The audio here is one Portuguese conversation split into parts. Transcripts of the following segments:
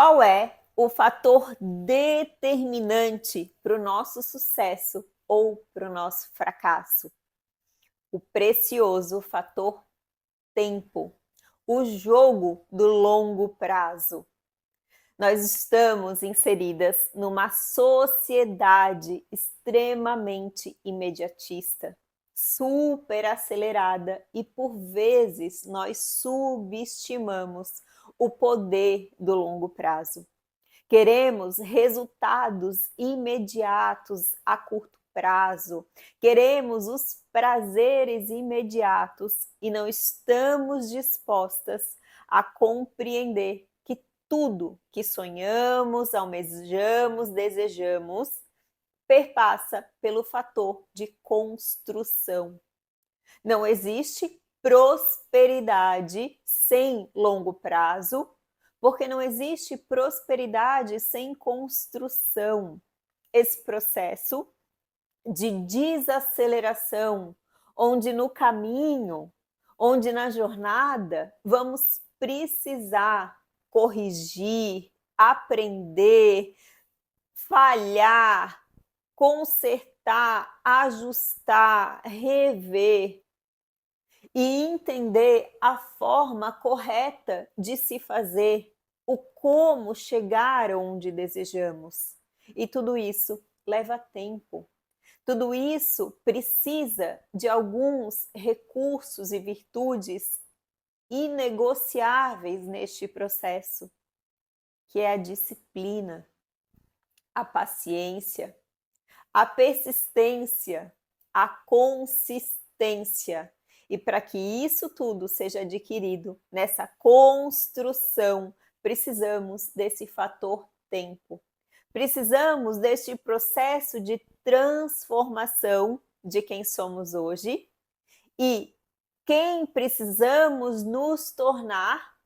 Qual é o fator determinante para o nosso sucesso ou para o nosso fracasso? O precioso fator tempo, o jogo do longo prazo. Nós estamos inseridas numa sociedade extremamente imediatista, super acelerada, e por vezes nós subestimamos o poder do longo prazo. Queremos resultados imediatos a curto prazo, queremos os prazeres imediatos e não estamos dispostas a compreender que tudo que sonhamos, almejamos, desejamos, perpassa pelo fator de construção. Não existe prosperidade sem longo prazo, porque não existe prosperidade sem construção. Esse processo de desaceleração, onde no caminho, onde na jornada, vamos precisar corrigir, aprender, falhar, consertar, ajustar, rever e entender a forma correta de se fazer, o como chegar onde desejamos. E tudo isso leva tempo. Tudo isso precisa de alguns recursos e virtudes inegociáveis neste processo, que é a disciplina, a paciência, a persistência, a consistência. E para que isso tudo seja adquirido nessa construção, precisamos desse fator tempo. Precisamos deste processo de transformação de quem somos hoje e quem precisamos nos tornar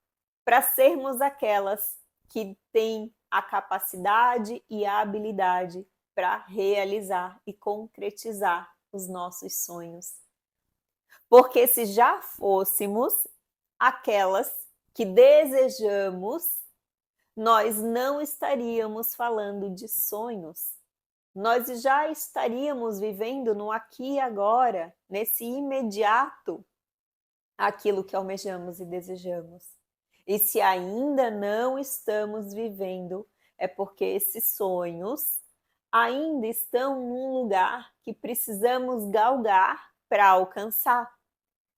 para sermos aquelas que têm a capacidade e a habilidade para realizar e concretizar os nossos sonhos. Porque se já fôssemos aquelas que desejamos, nós não estaríamos falando de sonhos. Nós já estaríamos vivendo no aqui e agora, nesse imediato, aquilo que almejamos e desejamos. E se ainda não estamos vivendo, é porque esses sonhos ainda estão num lugar que precisamos galgar para alcançar.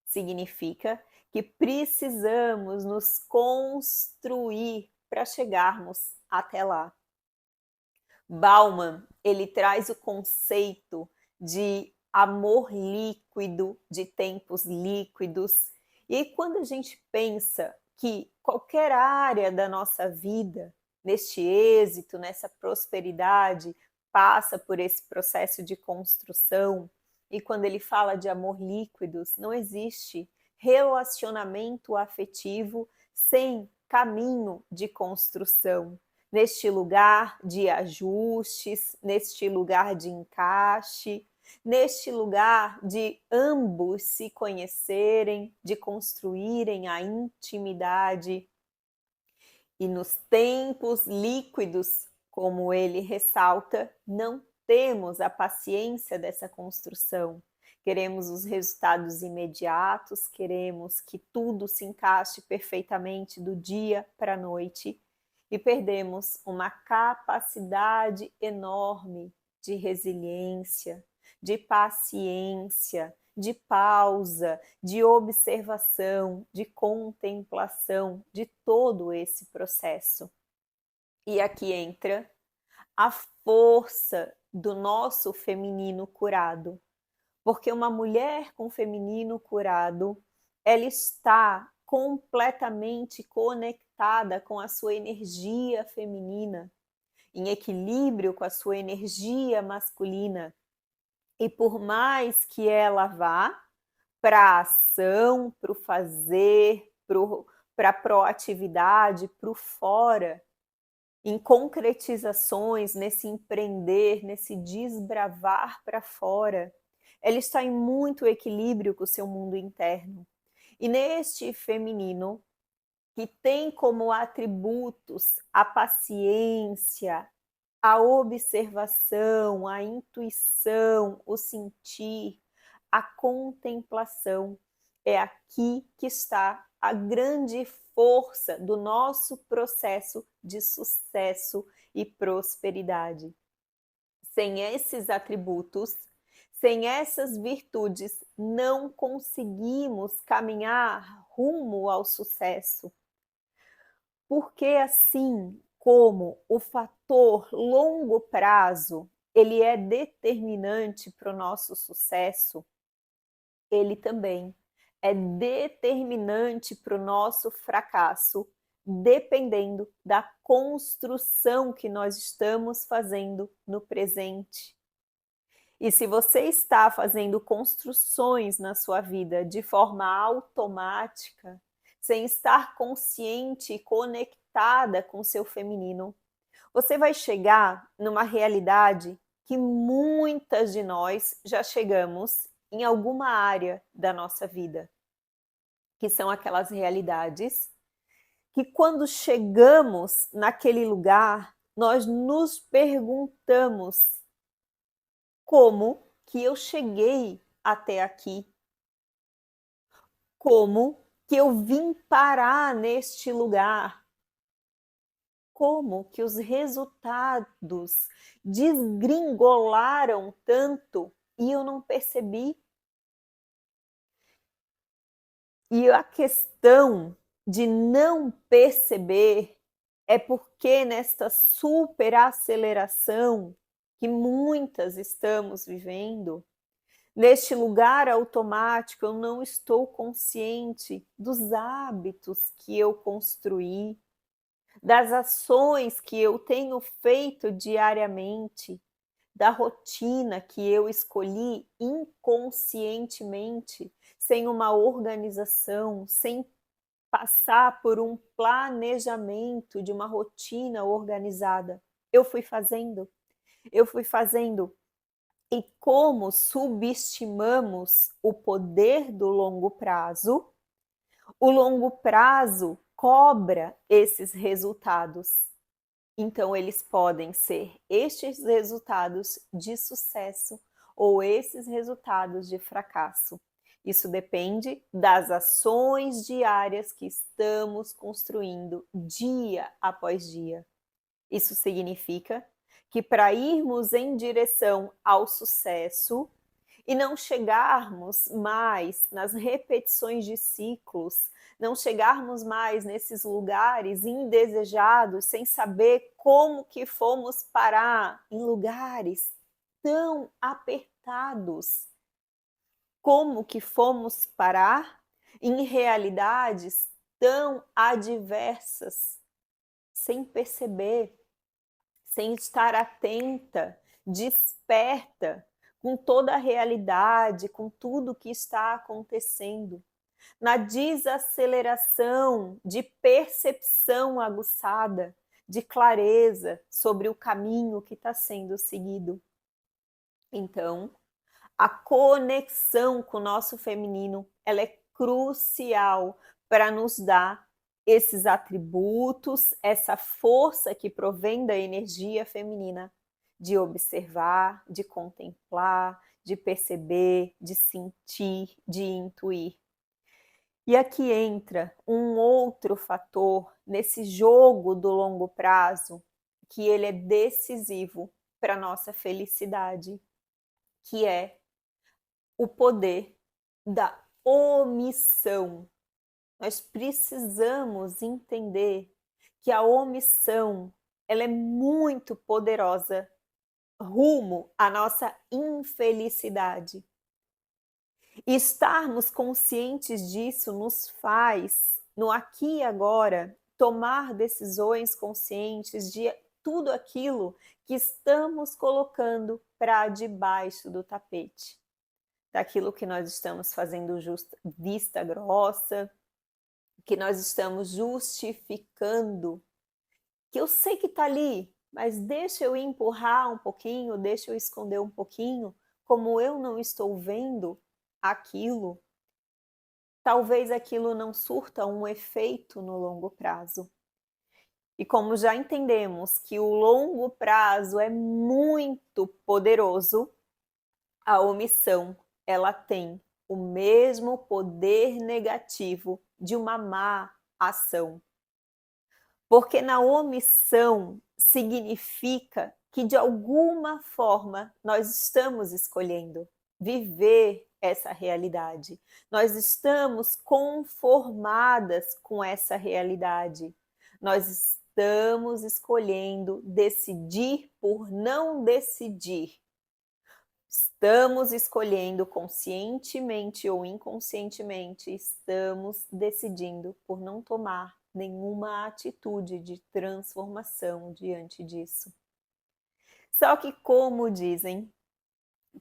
Significa que precisamos nos construir para chegarmos até lá. Bauman, ele traz o conceito de amor líquido, de tempos líquidos. E quando a gente pensa que qualquer área da nossa vida, neste êxito, nessa prosperidade, passa por esse processo de construção, e quando ele fala de amor líquidos, não existe relacionamento afetivo sem caminho de construção. Neste lugar de ajustes, neste lugar de encaixe, neste lugar de ambos se conhecerem, de construírem a intimidade. E nos tempos líquidos, como ele ressalta, não temos a paciência dessa construção. Queremos os resultados imediatos, queremos que tudo se encaixe perfeitamente do dia para a noite e perdemos uma capacidade enorme de resiliência, de paciência, de pausa, de observação, de contemplação de todo esse processo. E aqui entra a força do nosso feminino curado, porque uma mulher com feminino curado, ela está completamente conectada com a sua energia feminina, em equilíbrio com a sua energia masculina. E por mais que ela vá para a ação, para o fazer, para a proatividade, para o fora, em concretizações, nesse empreender, nesse desbravar para fora, ela está em muito equilíbrio com o seu mundo interno. E neste feminino, que tem como atributos a paciência, a observação, a intuição, o sentir, a contemplação. É aqui que está a grande força do nosso processo de sucesso e prosperidade. Sem esses atributos, sem essas virtudes, não conseguimos caminhar rumo ao sucesso. Porque assim como o fator longo prazo, ele é determinante para o nosso sucesso, ele também é determinante para o nosso fracasso, dependendo da construção que nós estamos fazendo no presente. E se você está fazendo construções na sua vida de forma automática, sem estar consciente e conectada com o seu feminino, você vai chegar numa realidade que muitas de nós já chegamos em alguma área da nossa vida, que são aquelas realidades que quando chegamos naquele lugar, nós nos perguntamos: como que eu cheguei até aqui? Como que eu vim parar neste lugar? Como que os resultados desgringolaram tanto e eu não percebi? E a questão de não perceber é porque nesta superaceleração que muitas estamos vivendo, neste lugar automático, eu não estou consciente dos hábitos que eu construí, das ações que eu tenho feito diariamente, da rotina que eu escolhi inconscientemente, sem uma organização, sem passar por um planejamento de uma rotina organizada. Eu fui fazendo. E como subestimamos o poder do longo prazo, o longo prazo cobra esses resultados. Então, eles podem ser estes resultados de sucesso ou esses resultados de fracasso. Isso depende das ações diárias que estamos construindo dia após dia. Isso significa que para irmos em direção ao sucesso e não chegarmos mais nas repetições de ciclos, não chegarmos mais nesses lugares indesejados sem saber como que fomos parar em lugares tão apertados, como que fomos parar em realidades tão adversas, sem perceber, sem estar atenta, desperta, com toda a realidade, com tudo que está acontecendo, na desaceleração de percepção aguçada, de clareza sobre o caminho que está sendo seguido. Então, a conexão com o nosso feminino, ela é crucial para nos dar esses atributos, essa força que provém da energia feminina, de observar, de contemplar, de perceber, de sentir, de intuir. E aqui entra um outro fator nesse jogo do longo prazo, que ele é decisivo para a nossa felicidade, que é o poder da omissão. Nós precisamos entender que a omissão, ela é muito poderosa rumo à nossa infelicidade. E estarmos conscientes disso nos faz, no aqui e agora, tomar decisões conscientes de tudo aquilo que estamos colocando para debaixo do tapete. Daquilo que nós estamos fazendo vista grossa, que nós estamos justificando, que eu sei que está ali, mas deixa eu empurrar um pouquinho, deixa eu esconder um pouquinho, como eu não estou vendo aquilo, talvez aquilo não surta um efeito no longo prazo. E como já entendemos que o longo prazo é muito poderoso, a omissão, ela tem o mesmo poder negativo de uma má ação. Porque na omissão significa que de alguma forma nós estamos escolhendo viver essa realidade. Nós estamos conformadas com essa realidade. Nós estamos escolhendo decidir por não decidir. Estamos escolhendo conscientemente ou inconscientemente, estamos decidindo por não tomar nenhuma atitude de transformação diante disso. Só que, como dizem,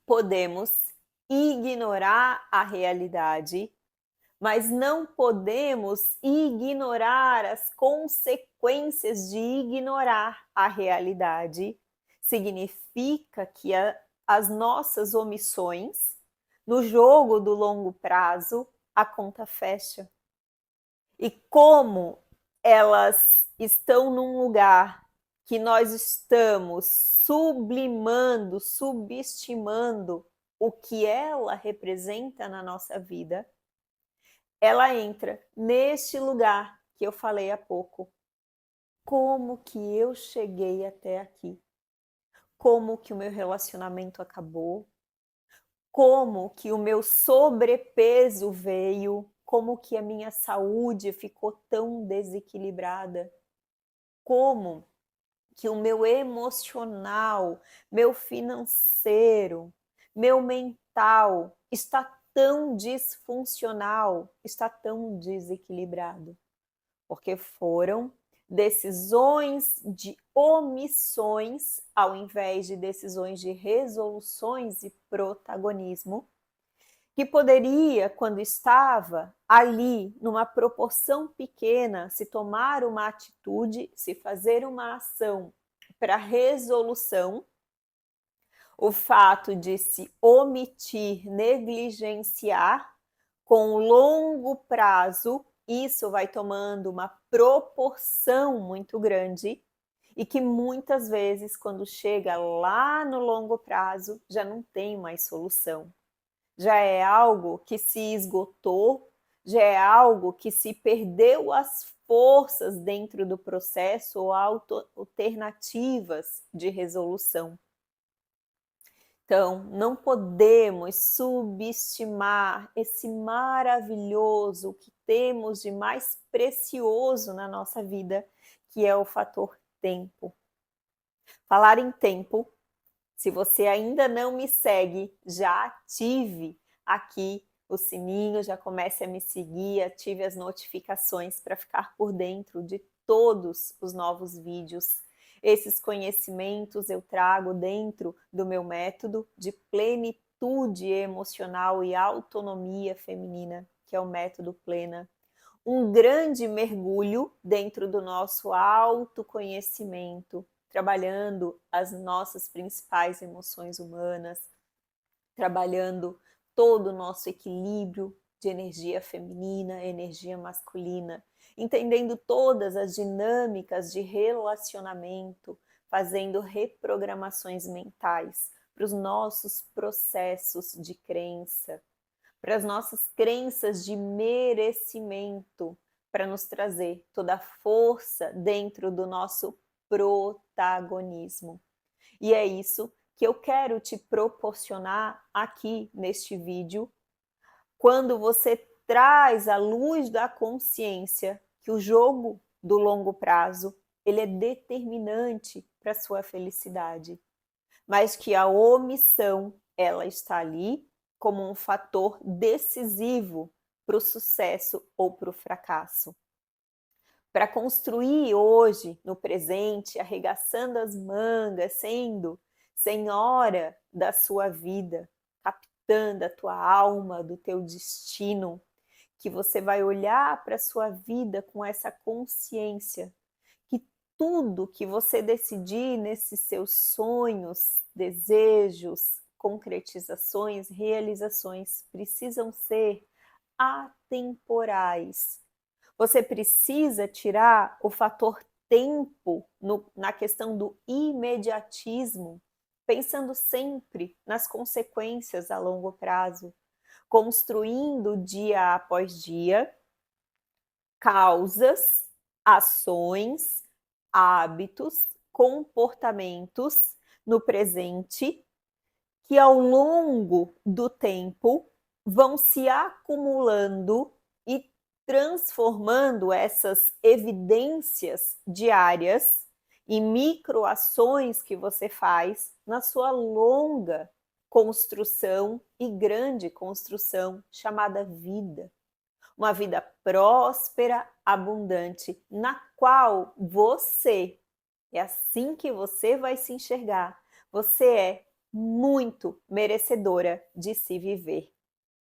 podemos ignorar a realidade, mas não podemos ignorar as consequências de ignorar a realidade. Significa que as nossas omissões, no jogo do longo prazo, a conta fecha. E como elas estão num lugar que nós estamos sublimando, subestimando o que ela representa na nossa vida, ela entra neste lugar que eu falei há pouco. Como que eu cheguei até aqui? Como que o meu relacionamento acabou? Como que o meu sobrepeso veio? Como que a minha saúde ficou tão desequilibrada? Como que o meu emocional, meu financeiro, meu mental está tão disfuncional, está tão desequilibrado? Porque foram decisões de omissões ao invés de decisões de resoluções e protagonismo, que poderia, quando estava ali, numa proporção pequena, se tomar uma atitude, se fazer uma ação para resolução, o fato de se omitir, negligenciar, com longo prazo, isso vai tomando uma proporção muito grande e que muitas vezes, quando chega lá no longo prazo, já não tem mais solução. Já é algo que se esgotou, já é algo que se perdeu as forças dentro do processo ou alternativas de resolução. Então, não podemos subestimar esse maravilhoso que temos de mais precioso na nossa vida, que é o fator tempo. Falar em tempo, se você ainda não me segue, já ative aqui o sininho, já comece a me seguir, ative as notificações para ficar por dentro de todos os novos vídeos. Esses conhecimentos eu trago dentro do meu método de plenitude emocional e autonomia feminina, que é o método Plena. Um grande mergulho dentro do nosso autoconhecimento, trabalhando as nossas principais emoções humanas, trabalhando todo o nosso equilíbrio de energia feminina, energia masculina, entendendo todas as dinâmicas de relacionamento, fazendo reprogramações mentais para os nossos processos de crença, para as nossas crenças de merecimento, para nos trazer toda a força dentro do nosso protagonismo. E é isso que eu quero te proporcionar aqui neste vídeo, quando você traz à luz da consciência que o jogo do longo prazo, ele é determinante para a sua felicidade, mas que a omissão, ela está ali como um fator decisivo para o sucesso ou para o fracasso. Para construir hoje, no presente, arregaçando as mangas, sendo senhora da sua vida, capitã da tua alma, do teu destino, que você vai olhar para a sua vida com essa consciência que tudo que você decidir nesses seus sonhos, desejos, concretizações, realizações, precisam ser atemporais. Você precisa tirar o fator tempo na questão do imediatismo, pensando sempre nas consequências a longo prazo, construindo dia após dia causas, ações, hábitos, comportamentos no presente que ao longo do tempo vão se acumulando e transformando essas evidências diárias e microações que você faz na sua longa construção e grande construção chamada vida. Uma vida próspera, abundante, na qual você, é assim que você vai se enxergar, você é muito merecedora de se viver.